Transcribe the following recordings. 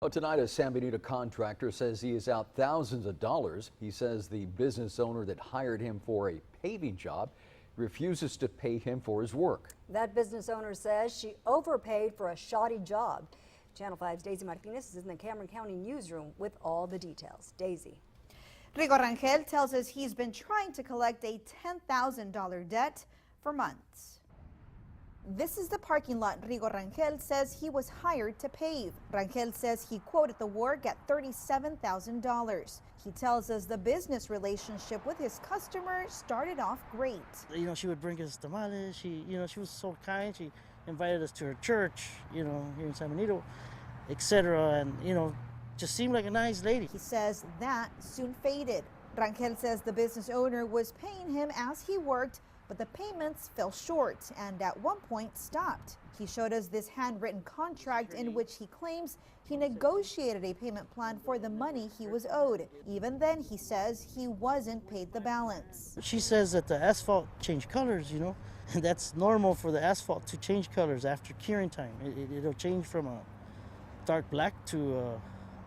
Well, tonight, a San Benito contractor says he is out thousands of dollars. He says the business owner that hired him for a paving job refuses to pay him for his work. That business owner says she overpaid for a shoddy job. Channel 5's Daisy Martinez is in the Cameron County newsroom with all the details. Daisy. Rigo Rangel tells us he's been trying to collect a $10,000 debt for months. This is the parking lot Rigo Rangel says he was hired to pave. Rangel says he quoted the work at $37,000. He tells us the business relationship with his customer started off great. She would bring us tamales. She was so kind. She invited us to her church, here in San Benito, etc. And, just seemed like a nice lady. He says that soon faded. Rangel says the business owner was paying him as he worked, but the payments fell short and at one point stopped. He showed us this handwritten contract in which he claims he negotiated a payment plan for the money he was owed. Even then, he says he wasn't paid the balance. She says that the asphalt changed colors, and that's normal for the asphalt to change colors after curing time. It'll change from a dark black to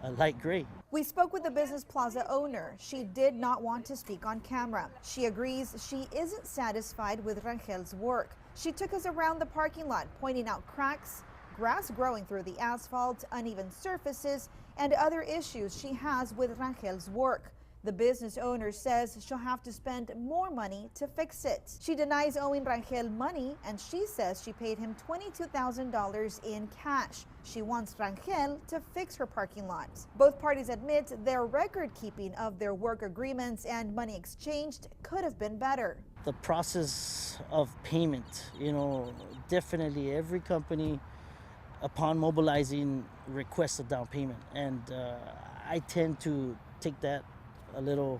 a light gray. We spoke with the business plaza owner. She did not want to speak on camera. She agrees she isn't satisfied with Rangel's work. She took us around the parking lot, pointing out cracks, grass growing through the asphalt, uneven surfaces, and other issues she has with Rangel's work. The business owner says she'll have to spend more money to fix it. She denies owing Rangel money, and she says she paid him $22,000 in cash. She wants Rangel to fix her parking lot. Both parties admit their record keeping of their work agreements and money exchanged could have been better. The process of payment, definitely every company upon mobilizing requests a down payment, and I tend to take that a little,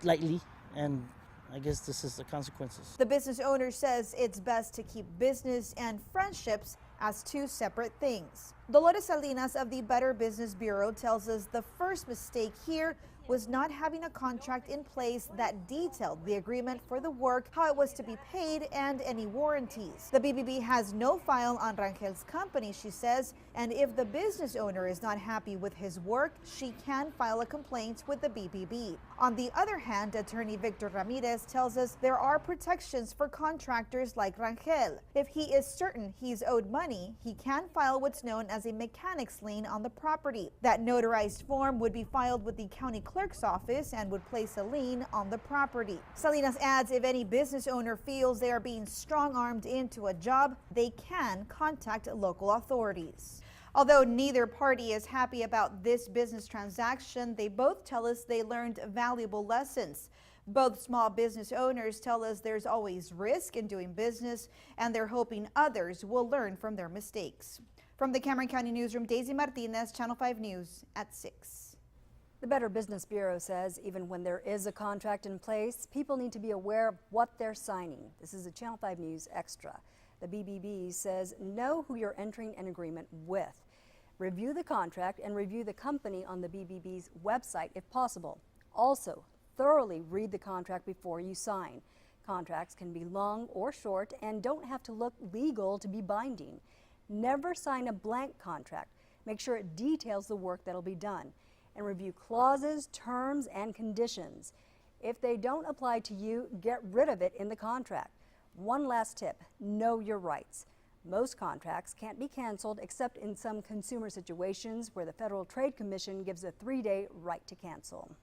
lightly, and I guess this is the consequences. The business owner says it's best to keep business and friendships as two separate things. Dolores Salinas of the Better Business Bureau tells us the first mistake here was not having a contract in place that detailed the agreement for the work, how it was to be paid, and any warranties. The BBB has no file on Rangel's company, she says, and if the business owner is not happy with his work, she can file a complaint with the BBB. On the other hand, attorney Victor Ramirez tells us there are protections for contractors like Rangel. If he is certain he's owed money, he can file what's known as a mechanic's lien on the property. That notarized form would be filed with the county clerk's office and would place a lien on the property. Salinas adds if any business owner feels they are being strong-armed into a job, they can contact local authorities. Although neither party is happy about this business transaction, they both tell us they learned valuable lessons. Both small business owners tell us there's always risk in doing business, and they're hoping others will learn from their mistakes. From the Cameron County Newsroom, Daisy Martinez, Channel 5 News at 6. The Better Business Bureau says even when there is a contract in place, people need to be aware of what they're signing. This is a Channel 5 News Extra. The BBB says know who you're entering an agreement with. Review the contract and review the company on the BBB's website if possible. Also, thoroughly read the contract before you sign. Contracts can be long or short and don't have to look legal to be binding. Never sign a blank contract. Make sure it details the work that'll be done. And review clauses, terms, and conditions. If they don't apply to you, get rid of it in the contract. One last tip, know your rights. Most contracts can't be canceled except in some consumer situations where the Federal Trade Commission gives a 3-day right to cancel.